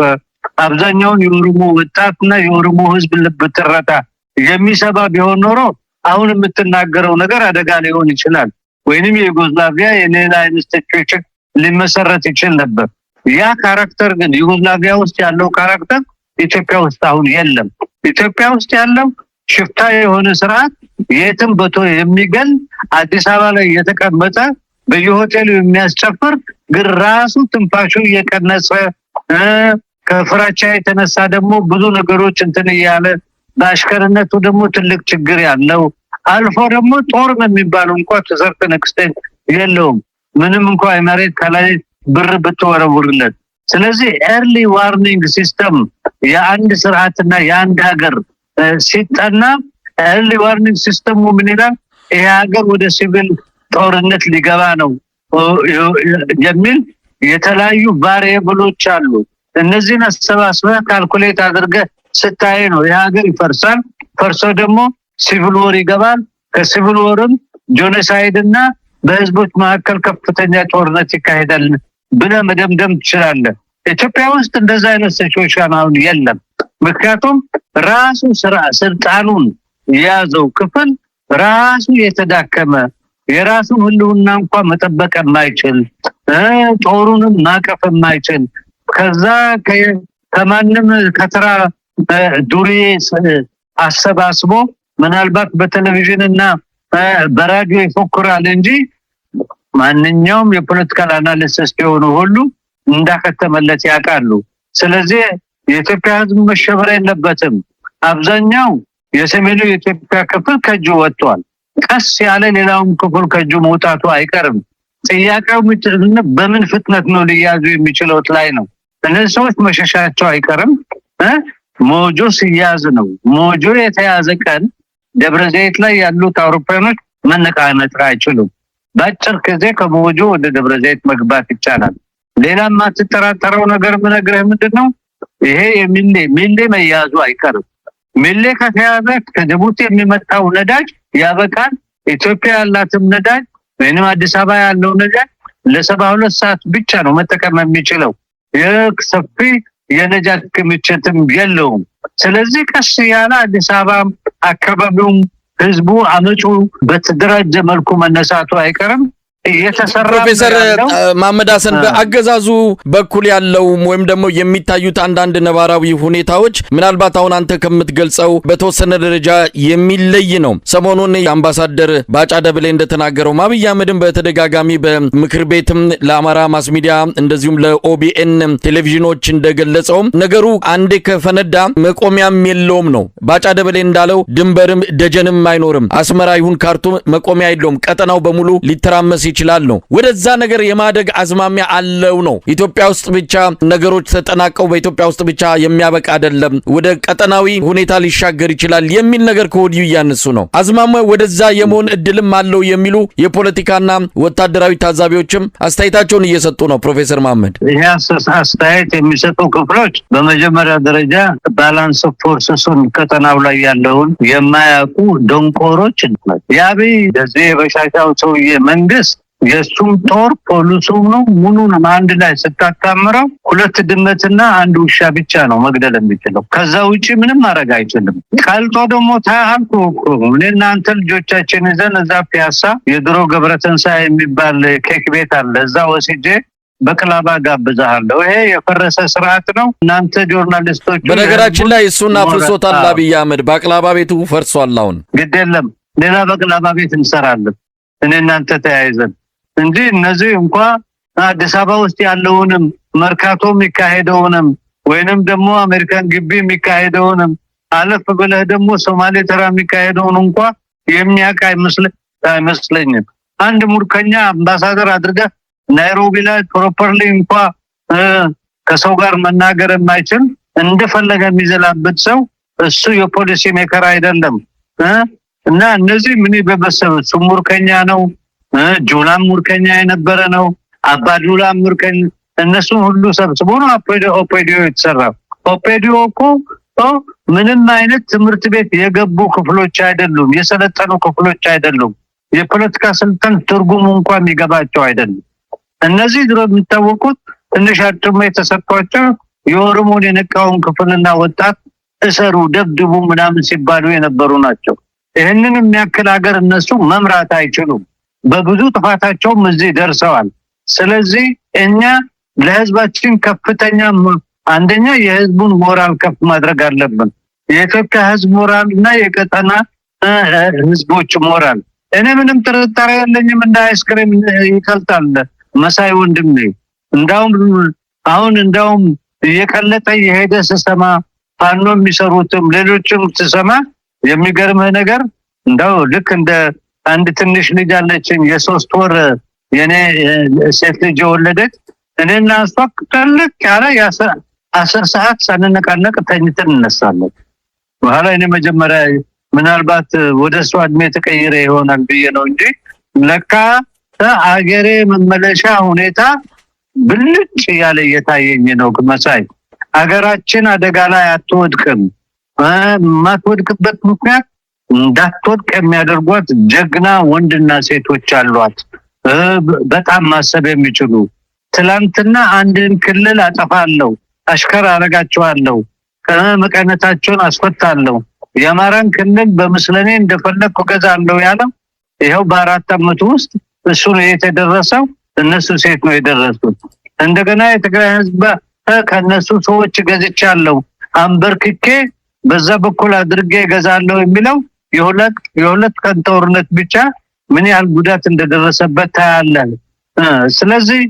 አብዛኛውን የኦሮሞ ወጣትና የኦሮሞ ህዝብ ልብ ትረታ የሚሰባ ቢሆን ኖሮ አሁን የምትናገረው ነገር አደጋ ሊሆን ይችላል። ወይንም የዩጎዝላቪያ የሌላ ኢንስቲትዩሽን ሊመሰረት ይችል ነበር። ያ ካራክተር ግን ዩጎዝላቪያ ውስጥ ያለው ካራክተር ኢትዮጵያ ውስጥ አሁን የለም። ኢትዮጵያ ውስጥ ያለው ሽፍታ የሆነ ስርዓት የትም በቶ የሚገል አዲስ አበባ ላይ የተቀመጠ በየሆቴሉ የሚያስጨፍር ግን ራሱ ትንፋሹ እየቀነሰ ከፍራቻ የተነሳ ደግሞ ብዙ ነገሮች እንትን እያለ በአሽከርነቱ ደግሞ ትልቅ ችግር ያለው አልፎ ደግሞ ጦርም የሚባለው እንኳን ተሰርተን ኤክስቴንት የለውም ምንም እንኳን መሬት ከላይ ብር ብትወረውርለት። ስለዚህ ኤርሊ ዋርኒንግ ሲስተም የአንድ ስርዓትና የአንድ ሀገር ሲጠና ኤርሊ ዋርኒንግ ሲስተሙ ምን ይላል? ይሄ ሀገር ወደ ሲቪል ጦርነት ሊገባ ነው የሚል የተለያዩ ቫሪየብሎች አሉ። እነዚህን አሰባስበህ ካልኩሌት አድርገህ ስታይ ነው የሀገር ይፈርሳል። ፈርሶ ደግሞ ሲቪል ወር ይገባል። ከሲቪል ወርም ጆኖሳይድና በህዝቦች መካከል ከፍተኛ ጦርነት ይካሄዳል ብለህ መደምደም ትችላለህ። ኢትዮጵያ ውስጥ እንደዛ አይነት ሲቹዌሽን አሁን የለም። ምክንያቱም ራሱ ስልጣኑን የያዘው ክፍል ራሱ የተዳከመ የራሱ ህልውና እንኳን መጠበቅ የማይችል ጦሩንም ማቀፍ የማይችል ከዛ ከማንም ከተራ ዱርዬ አሰባስቦ ምናልባት በቴሌቪዥንና በራዲዮ ይፎክራል እንጂ ማንኛውም የፖለቲካል አናሊሲስ የሆኑ ሁሉ እንዳከተመለት ያውቃሉ። ስለዚህ የኢትዮጵያ ህዝብ መሸበር የለበትም። አብዛኛው የሰሜኑ የኢትዮጵያ ክፍል ከጁ ወጥቷል። ቀስ ያለ ሌላውም ክፍል ከጁ መውጣቱ አይቀርም። ጥያቄው በምን ፍጥነት ነው ሊያዙ የሚችለው ላይ ነው። እነዚህ ሰዎች መሸሻቸው አይቀርም። ሞጆ ሲያዝ ነው። ሞጆ የተያዘ ቀን ደብረዘይት ላይ ያሉት አውሮፕላኖች መነቃነቅ አይችሉም። በአጭር ጊዜ ከሞጆ ወደ ደብረዘይት መግባት ይቻላል። ሌላም ማትጠራጠረው ነገር ምነግርህ ምንድነው? ይሄ ሚሌ መያዙ አይቀርም። ሚሌ ከተያዘ ከጅቡቲ የሚመጣው ነዳጅ ያበቃል። ኢትዮጵያ ያላትም ነዳጅ ወይንም አዲስ አበባ ያለው ነዳጅ ለ72 ሰዓት ብቻ ነው መጠቀም የሚችለው። የሰፊ የነዳጅ ክምችትም የለውም። ስለዚህ ቀስ ያለ አዲስ አበባ አካባቢውም ህዝቡ አመጹ በተደራጀ መልኩ መነሳቱ አይቀርም። ፕሮፌሰር መሐመድ ሐሰን በአገዛዙ በኩል ያለው ወይም ደግሞ የሚታዩት አንዳንድ ነባራዊ ሁኔታዎች ምናልባት አሁን አንተ ከምትገልጸው በተወሰነ ደረጃ የሚለይ ነው። ሰሞኑን አምባሳደር ባጫ ደበሌ እንደተናገረው አብይ አህመድም በተደጋጋሚ በምክር ቤትም ለአማራ ማስ ሚዲያ እንደዚሁም ለኦቢኤን ቴሌቪዥኖች እንደገለጸው ነገሩ አንዴ ከፈነዳ መቆሚያም የለውም ነው። ባጫ ደበሌ እንዳለው ድንበርም ደጀንም አይኖርም። አስመራ ይሁን ካርቱም መቆሚያ የለውም። ቀጠናው በሙሉ ሊተራመስ ይችላል ነው። ወደዛ ነገር የማደግ አዝማሚያ አለው ነው። ኢትዮጵያ ውስጥ ብቻ ነገሮች ተጠናቀው በኢትዮጵያ ውስጥ ብቻ የሚያበቃ አይደለም፣ ወደ ቀጠናዊ ሁኔታ ሊሻገር ይችላል የሚል ነገር ከወዲሁ እያነሱ ነው። አዝማሚያ ወደዛ የመሆን እድልም አለው የሚሉ የፖለቲካና ወታደራዊ ታዛቢዎችም አስተያየታቸውን እየሰጡ ነው። ፕሮፌሰር መሐመድ ይሄ አስተያየት የሚሰጡ ክፍሎች በመጀመሪያ ደረጃ ባላንስ ኦፍ ፎርስስን ቀጠናው ላይ ያለውን የማያውቁ ደንቆሮች ናቸው። ያብይ ለዚህ የበሻሻው ሰውዬ መንግስት የሱም ጦር ፖሊሱም ነው ሙሉን አንድ ላይ ስታካምረው 2 ድመትና 1 ውሻ ብቻ ነው መግደል የሚችለው። ከዛ ውጪ ምንም ማድረግ አይችልም። ካልጦ ደግሞ ታልኩ እኔና አንተ ልጆቻችን ይዘን እዛ ፒያሳ የድሮ ገብረተንሳይ የሚባል ኬክ ቤት አለ። እዛ ወስጄ በቅላባ ጋብዛለሁ። ይሄ የፈረሰ ስርዓት ነው። እናንተ ጆርናሊስቶች በነገራችን ላይ እሱና አፍርሶታል አብይ አህመድ። ባቅላባ ቤቱ ፈርሷል። አሁን ግድ የለም ሌላ ባቅላባ ቤት እንሰራለን እኔ እናንተ ተያይዘን እንጂ እነዚህ እንኳን አዲስ አበባ ውስጥ ያለውንም መርካቶ የሚካሄደውንም ወይንም ደግሞ አሜሪካን ግቢ የሚካሄደውንም አለፍ ብለህ ደግሞ ሶማሌ ተራ የሚካሄደውን እንኳን የሚያውቅ አይመስለኝም። አንድ ሙርከኛ አምባሳደር አድርገህ ናይሮቢ ላይ ፕሮፐርሊ እንኳን ከሰው ጋር መናገር የማይችል እንደፈለገ የሚዘላበት ሰው እሱ የፖሊሲ ሜከር አይደለም። እና እነዚህ ምን በበሰበ ሙርከኛ ነው። ጁላም ሙርከኛ የነበረ ነው። አባዱላ ሙርከኛ እነሱ ሁሉ ሰብስቦ ነው ኦፔዲዮ የተሰራው። ኦፔዲዮ እኮ ምንም አይነት ትምህርት ቤት የገቡ ክፍሎች አይደሉም፣ የሰለጠኑ ክፍሎች አይደሉም። የፖለቲካ ስልጣን ትርጉሙ እንኳን የሚገባቸው አይደለም። እነዚህ ድሮ የሚታወቁት ትንሽ አጥሞ የተሰጥቷቸው የኦሮሞን የነቃውን ክፍልና ወጣት እሰሩ ደብድቡ ምናምን ሲባሉ የነበሩ ናቸው። ይሄንን የሚያክል ሀገር እነሱ መምራት አይችሉም። በብዙ ጥፋታቸውም እዚህ ደርሰዋል። ስለዚህ እኛ ለህዝባችን ከፍተኛ አንደኛ የህዝቡን ሞራል ከፍ ማድረግ አለብን። የኢትዮጵያ ህዝብ ሞራል እና የቀጠና ህዝቦች ሞራል እኔ ምንም ጥርጣሬ የለኝም እንደ አይስክሬም ይቀልጣል መሳይ ወንድሜ። እንዳውም እየቀለጠ የሄደ ሲስተማ ፋኖ የሚሰሩትም ሌሎችም ሲስተማ የሚገርምህ ነገር እንዳው ልክ እንደ አንድ ትንሽ ልጅ አለችኝ የ3 ወር የኔ ሴት ልጅ ወለደች። እኔና እሷ ትልቅ ያለ 10 ሰዓት ሳንነቃነቅ ተኝተን እንነሳለን። በኋላ እኔ መጀመሪያ ምናልባት ወደ እሷ እድሜ ተቀይረ ይሆናል ብዬ ነው እንጂ ለካ አገሬ መመለሻ ሁኔታ ብልጭ ያለ እየታየኝ ነው። መሳይ አገራችን አደጋ ላይ አትወድቅም። ማትወድቅበት ምክንያት እንዳትወድቅ የሚያደርጓት ጀግና ወንድና ሴቶች አሏት። በጣም ማሰብ የሚችሉ ትላንትና አንድን ክልል አጠፋለሁ አሽከር አረጋቸዋለሁ ከመቀነታቸውን አስፈታለሁ የአማራን ክልል በመስለኔ እንደፈለኩ ገዛለሁ ያለው ይሄው በ4 አመት ውስጥ እሱ ነው የተደረሰው። እነሱ ሴት ነው የደረሱት። እንደገና የትግራይ ህዝብ ከነሱ ሰዎች ገዝቻለሁ አንበርክኬ በዛ በኩል አድርጌ ገዛለሁ የሚለው የሁለት ቀን ጦርነት ብቻ ምን ያህል ጉዳት እንደደረሰበት ታያለን። ስለዚህ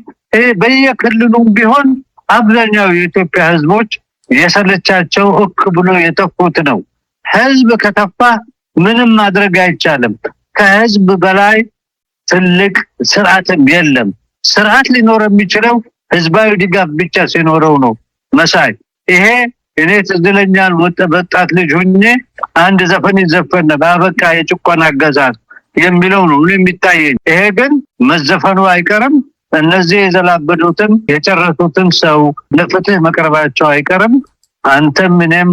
በየክልሉ ቢሆን አብዛኛው የኢትዮጵያ ህዝቦች የሰለቻቸው እክ ብሎ የተፉት ነው። ህዝብ ከተፋ ምንም ማድረግ አይቻልም። ከህዝብ በላይ ትልቅ ስርዓት የለም። ስርዓት ሊኖር የሚችለው ህዝባዊ ድጋፍ ብቻ ሲኖረው ነው። መሳይ ይሄ እኔ ትዝለኛል ወጣት ልጅ ሆኜ አንድ ዘፈን ይዘፈን በአበቃ የጭቆና አገዛዝ የሚለው ነው የሚታየኝ። ይሄ ግን መዘፈኑ አይቀርም። እነዚህ የዘላበዱትን የጨረሱትን ሰው ለፍትህ መቅረባቸው አይቀርም። አንተም እኔም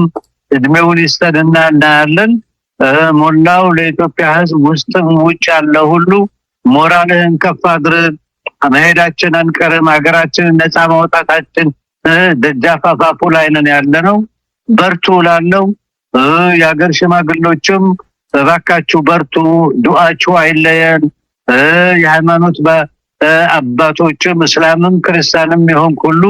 እድሜውን ይስጠንና እናያለን። ሞላው ለኢትዮጵያ ህዝብ ውስጥም ውጭ ያለ ሁሉ ሞራልህን ከፍ አድርግ። መሄዳችን አንቀርም። ሀገራችንን ነፃ ማውጣታችን ደጃፍ አፋፉ ላይ ነን ያለነው። በርቱ ላለው የሀገር ሽማግሌዎችም እባካችሁ በርቱ፣ ዱዓችሁ አይለየን። የሃይማኖት አባቶችም እስላምም ክርስቲያንም ይሁን ሁሉ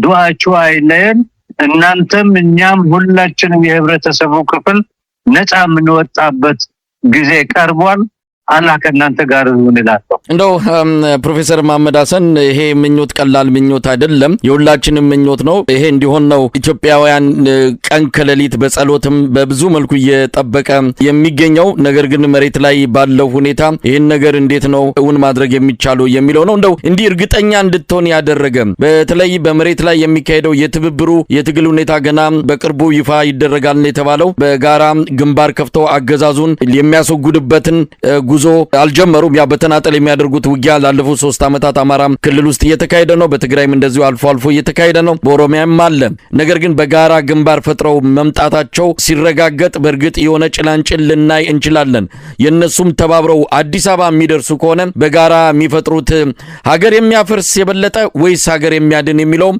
ዱዓችሁ አይለየን። እናንተም እኛም ሁላችንም የህብረተሰቡ ክፍል ነፃ የምንወጣበት ጊዜ ቀርቧል። አላህ ከእናንተ ጋር ይሁን እላለሁ። እንደው ፕሮፌሰር መሐመድ ሐሰን ይሄ ምኞት ቀላል ምኞት አይደለም፣ የሁላችንም ምኞት ነው። ይሄ እንዲሆን ነው ኢትዮጵያውያን ቀን ከሌሊት በጸሎትም በብዙ መልኩ እየጠበቀ የሚገኘው። ነገር ግን መሬት ላይ ባለው ሁኔታ ይሄን ነገር እንዴት ነው እውን ማድረግ የሚቻለው የሚለው ነው። እንደው እንዲህ እርግጠኛ እንድትሆን ያደረገ በተለይ በመሬት ላይ የሚካሄደው የትብብሩ የትግል ሁኔታ ገና በቅርቡ ይፋ ይደረጋል የተባለው በጋራ ግንባር ከፍተው አገዛዙን የሚያስወግዱበትን ጉዞ አልጀመሩም። ያ በተናጠል የሚያደርጉት ውጊያ ላለፉት 3 ዓመታት አማራ ክልል ውስጥ እየተካሄደ ነው። በትግራይም እንደዚሁ አልፎ አልፎ እየተካሄደ ነው። በኦሮሚያም አለ። ነገር ግን በጋራ ግንባር ፈጥረው መምጣታቸው ሲረጋገጥ በእርግጥ የሆነ ጭላንጭል ልናይ እንችላለን። የነሱም ተባብረው አዲስ አበባ የሚደርሱ ከሆነ በጋራ የሚፈጥሩት ሀገር የሚያፈርስ የበለጠ ወይስ ሀገር የሚያድን የሚለው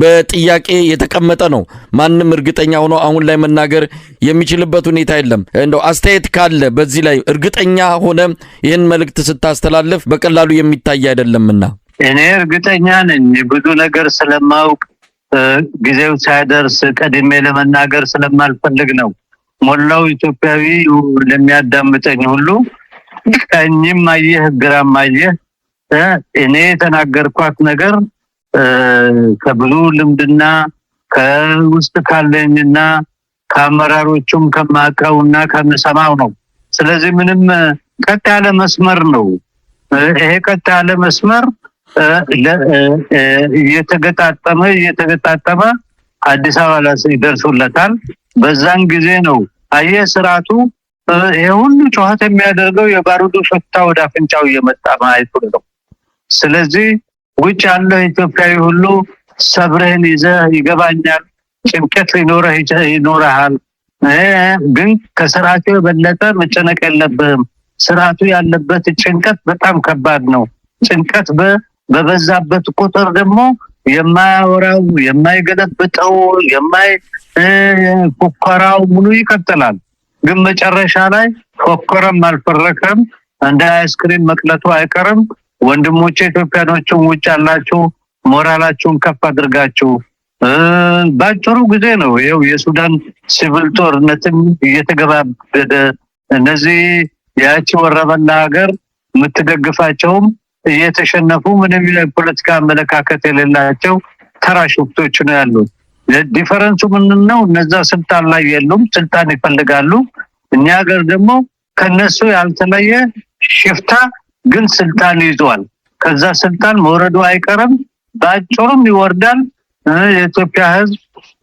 በጥያቄ የተቀመጠ ነው። ማንም እርግጠኛ ሆኖ አሁን ላይ መናገር የሚችልበት ሁኔታ የለም። እንደው አስተያየት ካለ በዚህ ላይ እርግጠኛ ሆነ ይህን መልእክት ስታስተላልፍ በቀላሉ የሚታይ አይደለምና እኔ እርግጠኛ ነኝ ብዙ ነገር ስለማውቅ ጊዜው ሳይደርስ ቀድሜ ለመናገር ስለማልፈልግ ነው። ሞላው ኢትዮጵያዊ ለሚያዳምጠኝ ሁሉ ቀኝም አየህ ግራም አየህ እኔ የተናገርኳት ነገር ከብዙ ልምድና ከውስጥ ካለኝና ከአመራሮቹም ከማቀውና ከምሰማው ነው። ስለዚህ ምንም ቀጥ ያለ መስመር ነው። ይሄ ቀጥ ያለ መስመር እየተገጣጠመ አዲስ አበባ ላይ ይደርሱለታል። በዛን ጊዜ ነው አየህ ስርዓቱ ይሄ ሁሉ ጩኸት የሚያደርገው የባሩዱ ሽታ ወደ አፍንጫው እየመጣ ማየቱ ነው። ስለዚህ ውጭ ያለው ኢትዮጵያዊ ሁሉ ሰብረህን ይዘህ ይገባኛል፣ ጭንቀት ይኖርሃል፣ ግን ከስርዓቱ የበለጠ መጨነቅ የለብህም። ስርዓቱ ያለበት ጭንቀት በጣም ከባድ ነው። ጭንቀት በበዛበት ቁጥር ደግሞ የማያወራው የማይገለብጠው ፉከራው ሙሉ ይቀጥላል። ግን መጨረሻ ላይ ፎከረም አልፈረከም እንደ አይስክሪም መቅለቱ አይቀርም። ወንድሞቼ ኢትዮጵያኖችም ውጭ ያላችሁ ሞራላችሁን ከፍ አድርጋችሁ ባጭሩ ጊዜ ነው ይኸው የሱዳን ሲቪል ጦርነትም እየተገባደደ እነዚህ ያቺ ወረበላ ሀገር የምትደግፋቸውም እየተሸነፉ ምንም የፖለቲካ አመለካከት የሌላቸው ተራ ሹፍቶች ነው ያሉት። ዲፈረንሱ ምንድነው? እነዛ ስልጣን ላይ የሉም፣ ስልጣን ይፈልጋሉ። እኛ ሀገር ደግሞ ከነሱ ያልተለየ ሽፍታ ግን ስልጣን ይዟል። ከዛ ስልጣን መውረዱ አይቀርም፣ ባጭሩም ይወርዳል። የኢትዮጵያ ሕዝብ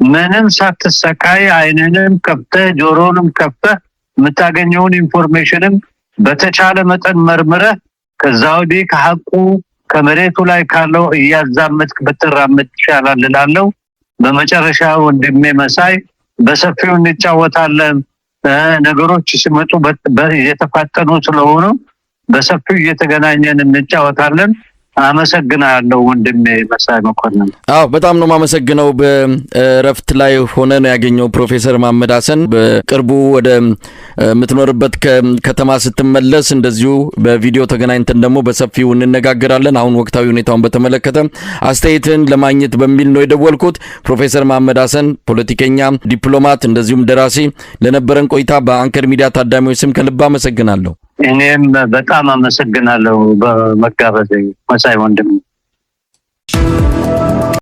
ምንም ሳትሰቃይ አይንንም ከፍተህ ጆሮንም ከፍተህ የምታገኘውን ኢንፎርሜሽንም በተቻለ መጠን መርምረህ ከዛ ወዲህ ከሐቁ ከመሬቱ ላይ ካለው እያዛመጥክ ብትራመድ ይሻላል እላለሁ። በመጨረሻ ወንድሜ መሳይ በሰፊው እንጫወታለን። ነገሮች ሲመጡ እየተፋጠኑ ስለሆኑ በሰፊው እየተገናኘን እንጫወታለን። አመሰግናለሁ ወንድሜ መሳይ መኮንን። በጣም ነው ማመሰግነው። በእረፍት ላይ ሆነ ነው ያገኘው ፕሮፌሰር መሐመድ ሐሰን። በቅርቡ ወደ የምትኖርበት ከተማ ስትመለስ እንደዚሁ በቪዲዮ ተገናኝተን ደግሞ በሰፊው እንነጋገራለን። አሁን ወቅታዊ ሁኔታውን በተመለከተ አስተያየትን ለማግኘት በሚል ነው የደወልኩት። ፕሮፌሰር መሐመድ ሐሰን ፖለቲከኛ፣ ዲፕሎማት እንደዚሁም ደራሲ ለነበረን ቆይታ በአንከር ሚዲያ ታዳሚዎች ስም ከልብ አመሰግናለሁ። እኔም በጣም አመሰግናለሁ በመጋበዝ መሳይ ወንድም።